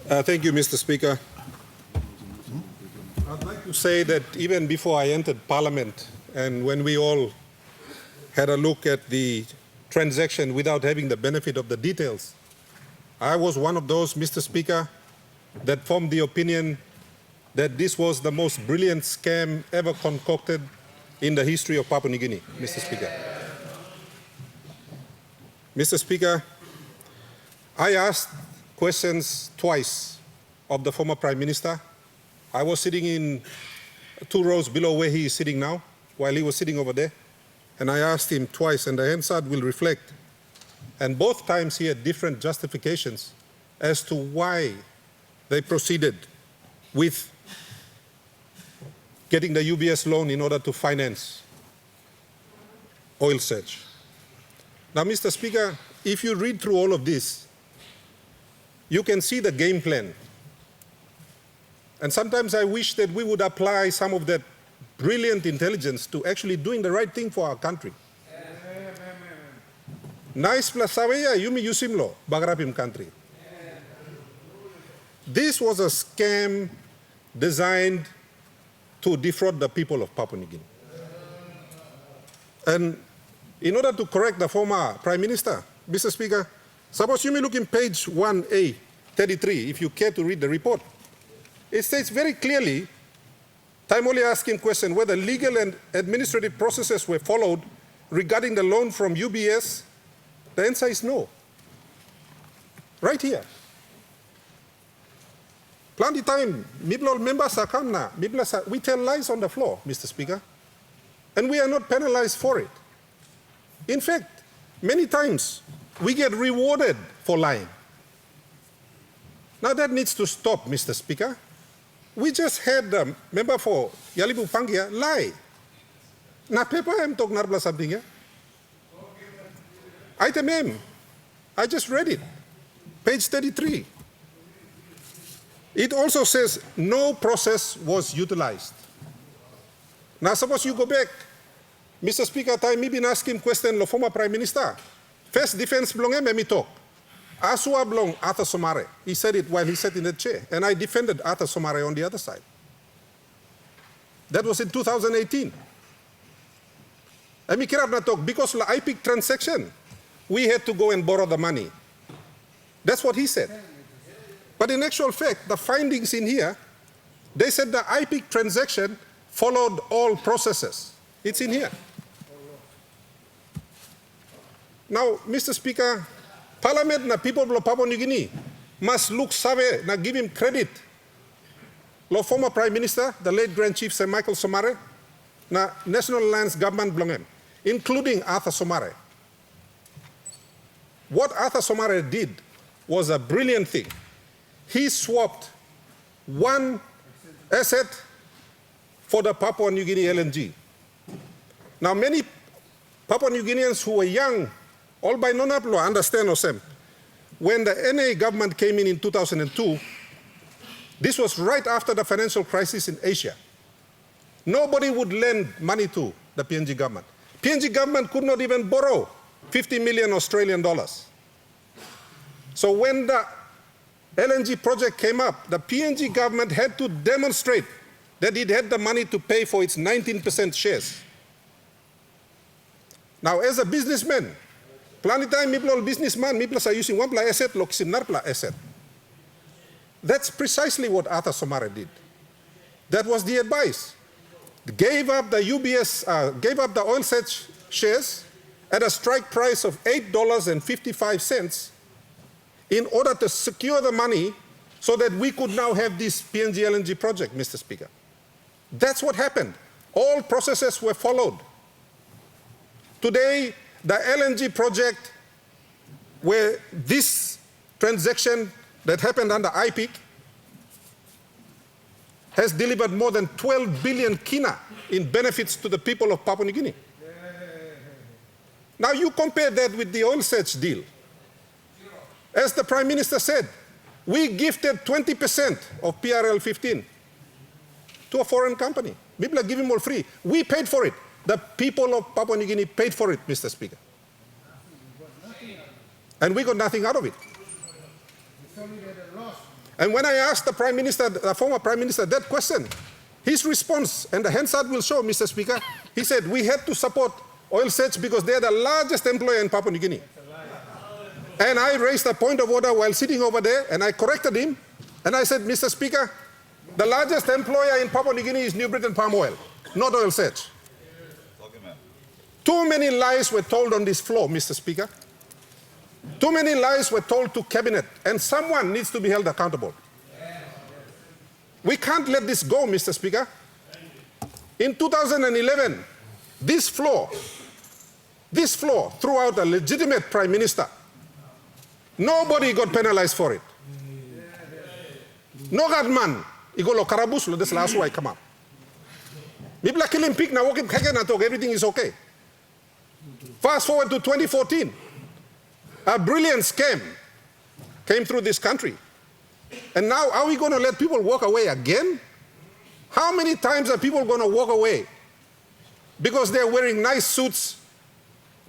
Thank you, Mr. Speaker. I'd like to say that even before I entered Parliament and when we all had a look at the transaction without having the benefit of the details, I was one of those, Mr. Speaker, that formed the opinion that this was the most brilliant scam ever concocted in the history of Papua New Guinea, Mr. Speaker. Mr. Speaker, I asked questions twice of the former Prime Minister. I was sitting in 2 rows below where he is sitting now, while he was sitting over there. And I asked him twice, and the answer will reflect. And both times he had different justifications as to why they proceeded with getting the UBS loan in order to finance oil search. Now, Mr. Speaker, if you read through all of this, you can see the game plan. And sometimes I wish that we would apply some of that brilliant intelligence to actually doing the right thing for our country. Nice plus Savaya, Yumi Yusimlo, Bagrapim country. This was a scam designed to defraud the people of Papua New Guinea. And in order to correct the former Prime Minister, Mr. Speaker, suppose you may look in page 1A, 33, if you care to read the report. It states very clearly, time only asking question whether legal and administrative processes were followed regarding the loan from UBS. The answer is no. Right here. Plenty time, Miblo members are come now. We tell lies on the floor, Mr. Speaker, and we are not penalized for it. In fact, many times we get rewarded for lying. Now that needs to stop, Mr. Speaker. We just had the member for Yalibu Pangia lie. Na paper I'm talking about something here. Item M, I just read it, page 33. It also says no process was utilized. Now suppose you go back, Mr. Speaker, time me been asking question the former Prime Minister. First defense belong me talk. Asua belong Arthur Somare. He said it while he sat in the chair, and I defended Arthur Somare on the other side. That was in 2018. And me kirap na talk because of the IPIC transaction, we had to go and borrow the money. That's what he said. But in actual fact, the findings in here, they said the IPIC transaction followed all processes. It's in here. Now, Mr. Speaker, Parliament na people of Papua New Guinea must look save na give him credit. Lo former Prime Minister, the late Grand Chief Sir Michael Somare, na National Alliance government belongem, including Arthur Somare. What Arthur Somare did was a brilliant thing. He swapped one asset for the Papua New Guinea LNG. Now many Papua New Guineans who were young, all by non-Aplo, understand Osem. When the NA government came in 2002, this was right after the financial crisis in Asia. Nobody would lend money to the PNG government. PNG government could not even borrow 50 million Australian dollars. So when the LNG project came up, the PNG government had to demonstrate that it had the money to pay for its 19% shares. Now, as a businessman, plenty time people businessman, people are using one pla asset, loksim narpla asset. That's precisely what Arthur Somare did. That was the advice. Gave up the UBS, gave up the oil search shares at a strike price of $8.55 in order to secure the money so that we could now have this PNG LNG project, Mr. Speaker. That's what happened. All processes were followed. Today, the LNG project, where this transaction that happened under IPIC has delivered more than 12 billion kina in benefits to the people of Papua New Guinea. Now you compare that with the oil search deal. As the Prime Minister said, we gifted 20% of PRL 15 to a foreign company. People are giving more free. We paid for it. The people of Papua New Guinea paid for it, Mr. Speaker. And we got nothing out of it. And when I asked the Prime Minister, the former Prime Minister, that question, his response, and the Hansard will show, Mr. Speaker, he said, we had to support oil search because they're the largest employer in Papua New Guinea. And I raised a point of order while sitting over there, and I corrected him, and I said, Mr. Speaker, the largest employer in Papua New Guinea is New Britain Palm Oil, not oil search. Too many lies were told on this floor, Mr. Speaker. Too many lies were told to Cabinet, and someone needs to be held accountable. We can't let this go, Mr. Speaker. In 2011, this floor threw out a legitimate Prime Minister. Nobody got penalized for it. No man, igolo karabus lo des last way come up. Mibla killing pig na walking kagan talk, everything is okay. Fast forward to 2014. A brilliant scam came through this country. And now, are we going to let people walk away again? How many times are people going to walk away? Because they're wearing nice suits,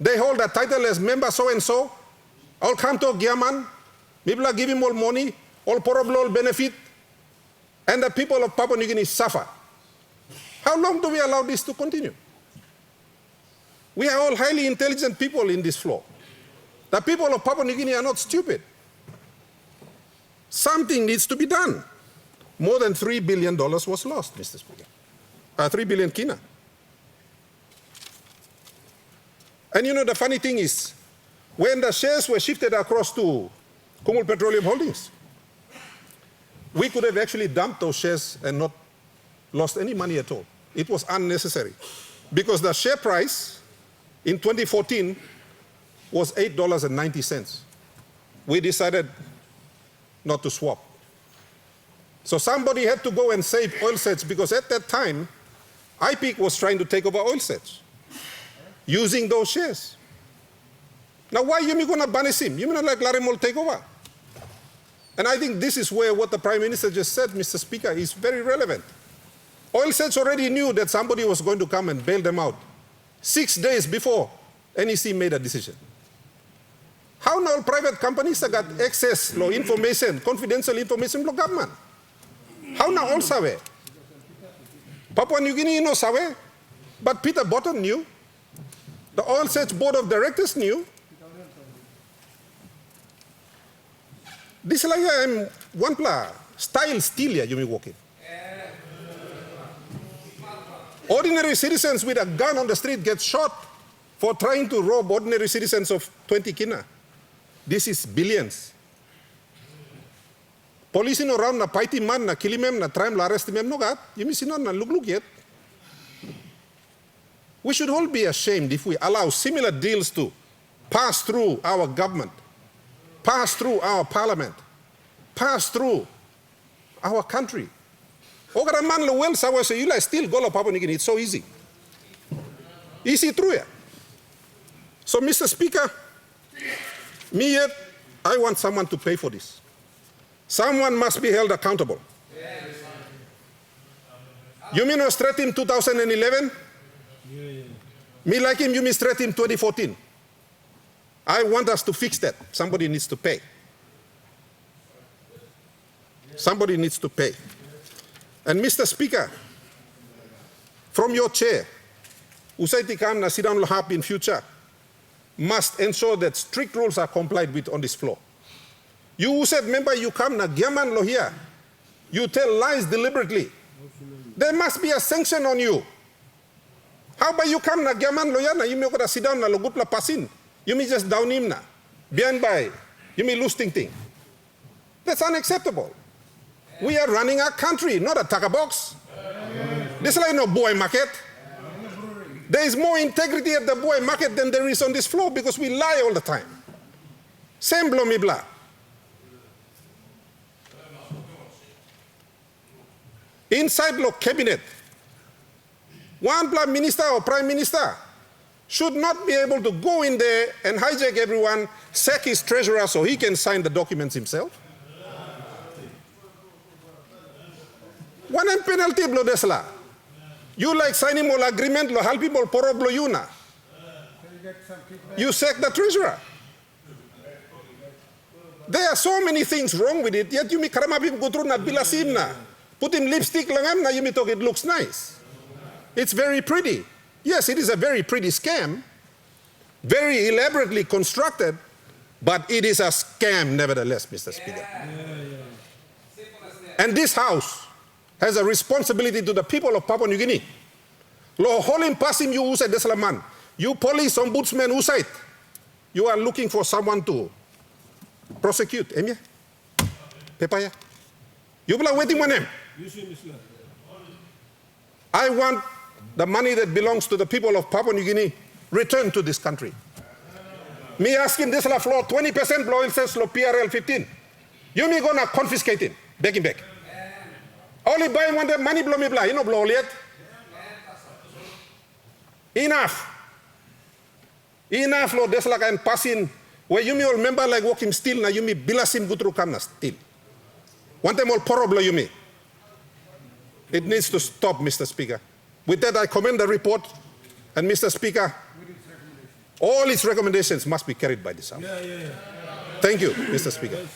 they hold a title as member so-and-so, all come to Giaman, people give him all money, all poroblo, benefit, and the people of Papua New Guinea suffer. How long do we allow this to continue? We are all highly intelligent people in this floor. The people of Papua New Guinea are not stupid. Something needs to be done. More than $3 billion was lost, Mr. Speaker. 3 billion kina. And you know, the funny thing is, when the shares were shifted across to Kumul Petroleum Holdings, we could have actually dumped those shares and not lost any money at all. It was unnecessary. Because the share price in 2014 was $8.90. We decided not to swap. So somebody had to go and save oil search, because at that time, IPIC was trying to take over oil search using those shares. Now why you going to banish him? You mean like Larimol take over? And I think this is where what the Prime Minister just said, Mr. Speaker, is very relevant. Oil search already knew that somebody was going to come and bail them out 6 days before NEC made a decision. How now private companies have got access to information, confidential information from government? How now all sabe? Papua New Guinea no sabe, but Peter Botten knew. The Oil Search Board of Directors knew. This is like one pla style steal you may walk in. Ordinary citizens with a gun on the street get shot for trying to rob ordinary citizens of 20 kina. This is billions. Police in around na paiti man na kilimem na try la arrest mem no gat. You miss na look yet. We should all be ashamed if we allow similar deals to pass through our government, pass through our parliament, pass through our country. Ogara man lo well sawa so you like still go to Papua New Guinea. It's so easy. Easy through ya. So Mr. Speaker, me yet, I want someone to pay for this. Someone must be held accountable. You mean was threat him 2011? Me like him, you mean threat him 2014. I want us to fix that. Somebody needs to pay. Somebody needs to pay. And Mr. Speaker, from your chair, Usaiti Kam na Sidon Lahap in future must ensure that strict rules are complied with on this floor. You who said, member, you come na Giaman lo here, you tell lies deliberately. There must be a sanction on you. How about you come na Giaman lo yana, you may go to sit down na logutla pasin. You may just down him na. Behind by, you may lose thing. That's unacceptable. We are running our country, not a taka box. This is like no boy market. There is more integrity at the boy market than there is on this floor because we lie all the time. Same blow me blah. Inside the cabinet, one black minister or prime minister should not be able to go in there and hijack everyone, sack his treasurer so he can sign the documents himself. One penalty blow desla. You like signing all agreement lo help people poro blow you na. You sack the treasurer. There are so many things wrong with it, yet you may karamapim go through na bilasim na. Put him lipstick langam na you may talk it looks nice. It's very pretty. Yes, it is a very pretty scam, very elaborately constructed, but it is a scam nevertheless, Mr. Speaker. And this House has a responsibility to the people of Papua New Guinea. Lo holim pasim you usai deslaman. You police ombudsman usait. You are looking for someone to prosecute. Emya? Pepaya? You bilang waiting one name. I want the money that belongs to the people of Papua New Guinea returned to this country. Me asking this la floor 20% blow it says lo PRL 15. You me gonna confiscate it, back him back. Only buying one the money blow me blah, you know blow yet. Enough. Enough lo this like and passing where you me all remember like walking still na you me bilasim gutru kamna still. One time all poro blow you me. It needs to stop, Mr. Speaker. With that, I commend the report, and Mr. Speaker, all its recommendations must be carried by this House. Thank you, Mr. Speaker.